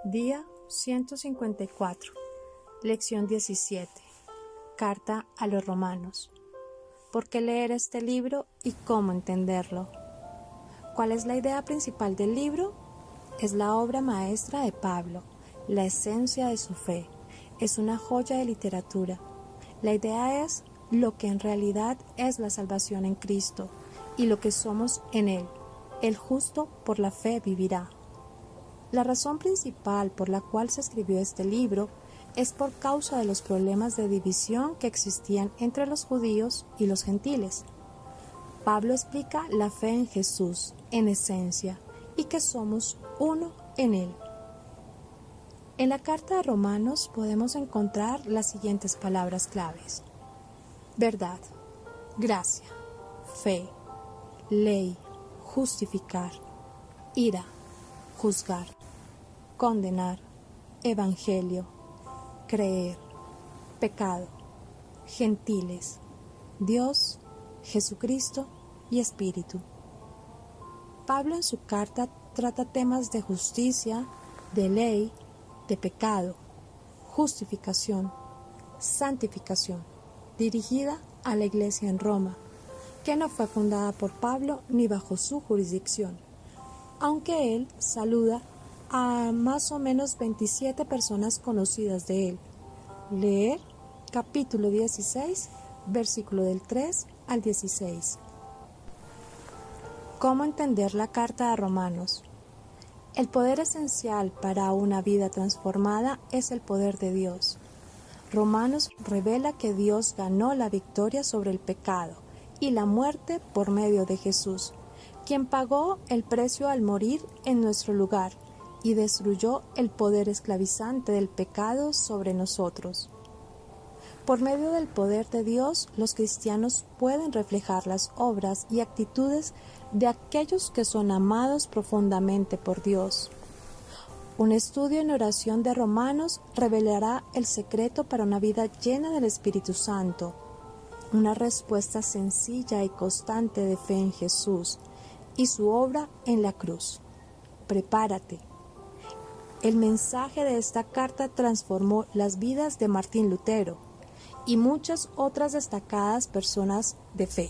Día 154. Lección 17. Carta a los Romanos. ¿Por qué leer este libro y cómo entenderlo? ¿Cuál es la idea principal del libro? Es la obra maestra de Pablo, la esencia de su fe. Es una joya de literatura. La idea es lo que en realidad es la salvación en Cristo y lo que somos en Él. El justo por la fe vivirá. La razón principal por la cual se escribió este libro es por causa de los problemas de división que existían entre los judíos y los gentiles. Pablo explica la fe en Jesús, en esencia, y que somos uno en Él. En la carta de Romanos podemos encontrar las siguientes palabras claves: verdad, gracia, fe, ley, justificar, ira, juzgar, condenar, evangelio, creer, pecado, gentiles, Dios, Jesucristo y Espíritu. Pablo en su carta trata temas de justicia, de ley, de pecado, justificación, santificación, dirigida a la iglesia en Roma, que no fue fundada por Pablo ni bajo su jurisdicción, aunque él saluda a más o menos 27 personas conocidas de él. Leer capítulo 16, versículo del 3 al 16. ¿Cómo entender la carta a Romanos? El poder esencial para una vida transformada es el poder de Dios. Romanos revela que Dios ganó la victoria sobre el pecado y la muerte por medio de Jesús, quien pagó el precio al morir en nuestro lugar y destruyó el poder esclavizante del pecado sobre nosotros. Por medio del poder de Dios, los cristianos pueden reflejar las obras y actitudes de aquellos que son amados profundamente por Dios. Un estudio en oración de Romanos revelará el secreto para una vida llena del Espíritu Santo, una respuesta sencilla y constante de fe en Jesús y su obra en la cruz. Prepárate. El mensaje de esta carta transformó las vidas de Martín Lutero y muchas otras destacadas personas de fe.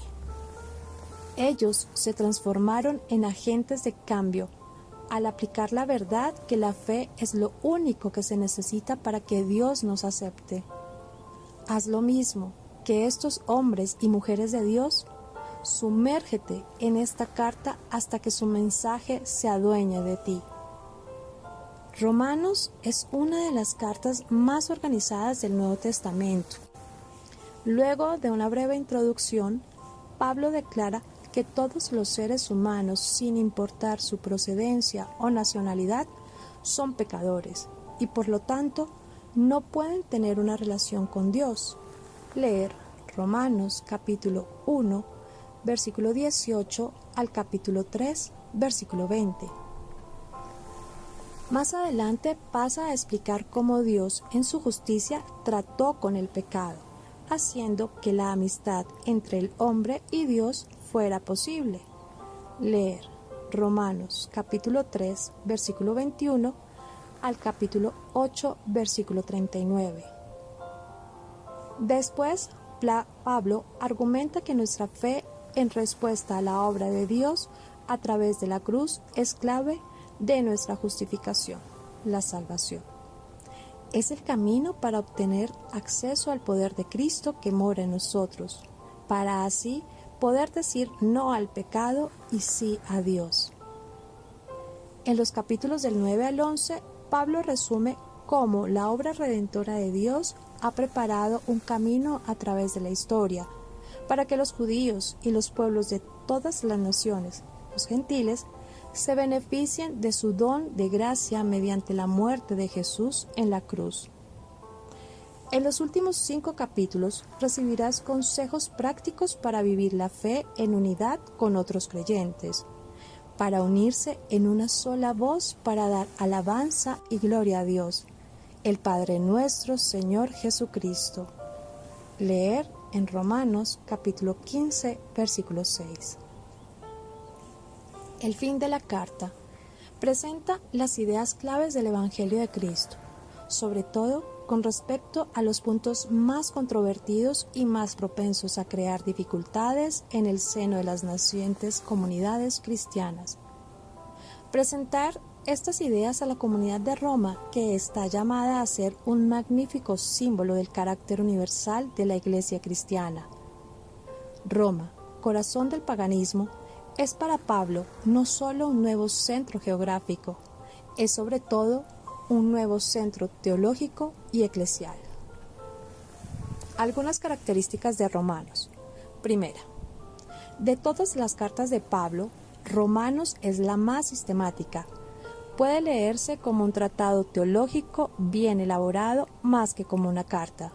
Ellos se transformaron en agentes de cambio al aplicar la verdad que la fe es lo único que se necesita para que Dios nos acepte. Haz lo mismo que estos hombres y mujeres de Dios. Sumérgete en esta carta hasta que su mensaje se adueñe de ti. Romanos es una de las cartas más organizadas del Nuevo Testamento. Luego de una breve introducción, Pablo declara que todos los seres humanos, sin importar su procedencia o nacionalidad, son pecadores y por lo tanto no pueden tener una relación con Dios. Leer Romanos capítulo 1, versículo 18 al capítulo 3, versículo 20. Más adelante pasa a explicar cómo Dios en su justicia trató con el pecado, haciendo que la amistad entre el hombre y Dios fuera posible. Leer Romanos capítulo 3, versículo 21 al capítulo 8, versículo 39. Después, Pablo argumenta que nuestra fe en respuesta a la obra de Dios a través de la cruz es clave de nuestra justificación, la salvación. Es el camino para obtener acceso al poder de Cristo que mora en nosotros, para así poder decir no al pecado y sí a Dios. En los capítulos del 9 al 11, Pablo resume cómo la obra redentora de Dios ha preparado un camino a través de la historia, para que los judíos y los pueblos de todas las naciones, los gentiles, se beneficien de su don de gracia mediante la muerte de Jesús en la cruz. En los últimos 5 capítulos recibirás consejos prácticos para vivir la fe en unidad con otros creyentes, para unirse en una sola voz para dar alabanza y gloria a Dios, el Padre nuestro Señor Jesucristo. Leer en Romanos capítulo 15, versículo 6. El fin de la carta. presenta las ideas claves del Evangelio de Cristo, sobre todo con respecto a los puntos más controvertidos y más propensos a crear dificultades en el seno de las nacientes comunidades cristianas. Presentar estas ideas a la comunidad de Roma, que está llamada a ser un magnífico símbolo del carácter universal de la Iglesia cristiana. Roma, corazón del paganismo, es para Pablo no solo un nuevo centro geográfico, es sobre todo un nuevo centro teológico y eclesial. Algunas características de Romanos. Primera, de todas las cartas de Pablo, Romanos es la más sistemática. Puede leerse como un tratado teológico bien elaborado más que como una carta.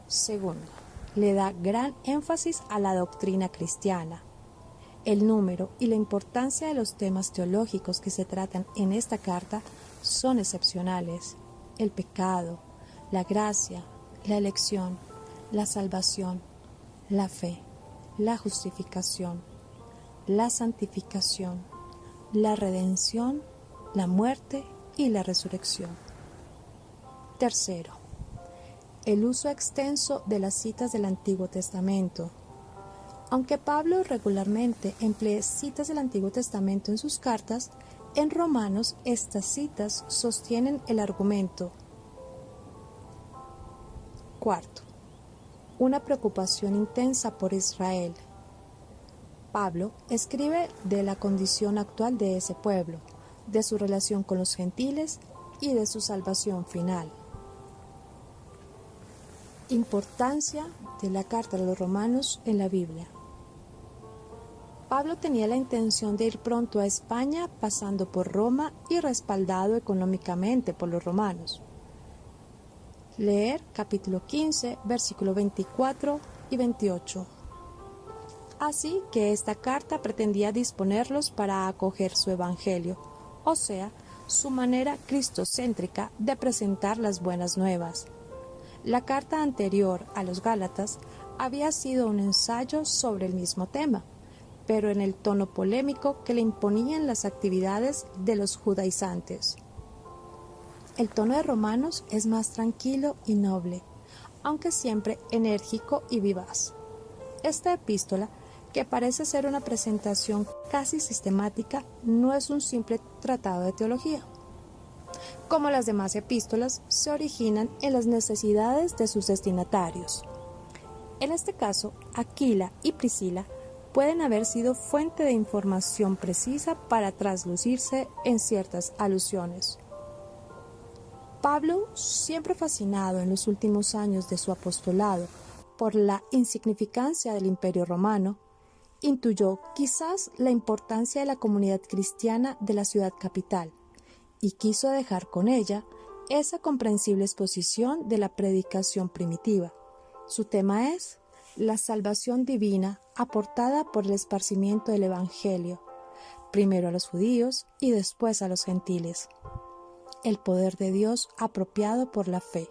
Segundo, le da gran énfasis a la doctrina cristiana. El número y la importancia de los temas teológicos que se tratan en esta carta son excepcionales. El pecado, la gracia, la elección, la salvación, la fe, la justificación, la santificación, la redención, la muerte y la resurrección. Tercero, el uso extenso de las citas del Antiguo Testamento. Aunque Pablo regularmente emplea citas del Antiguo Testamento en sus cartas, en Romanos estas citas sostienen el argumento. Cuarto, una preocupación intensa por Israel. Pablo escribe de la condición actual de ese pueblo, de su relación con los gentiles y de su salvación final. Importancia de la carta de los Romanos en la Biblia. Pablo tenía la intención de ir pronto a España pasando por Roma y respaldado económicamente por los romanos. Leer capítulo 15, versículo 24 y 28. Así que esta carta pretendía disponerlos para acoger su evangelio, o sea, su manera cristocéntrica de presentar las buenas nuevas. La carta anterior a los Gálatas había sido un ensayo sobre el mismo tema, pero en el tono polémico que le imponían las actividades de los judaizantes. El tono de Romanos es más tranquilo y noble, aunque siempre enérgico y vivaz. Esta epístola, que parece ser una presentación casi sistemática, no es un simple tratado de teología. Como las demás epístolas, se originan en las necesidades de sus destinatarios. En este caso, Aquila y Priscila pueden haber sido fuente de información precisa para traslucirse en ciertas alusiones. Pablo, siempre fascinado en los últimos años de su apostolado por la insignificancia del Imperio Romano, intuyó quizás la importancia de la comunidad cristiana de la ciudad capital y quiso dejar con ella esa comprensible exposición de la predicación primitiva. Su tema es la salvación divina aportada por el esparcimiento del Evangelio, primero a los judíos y después a los gentiles. El poder de Dios apropiado por la fe.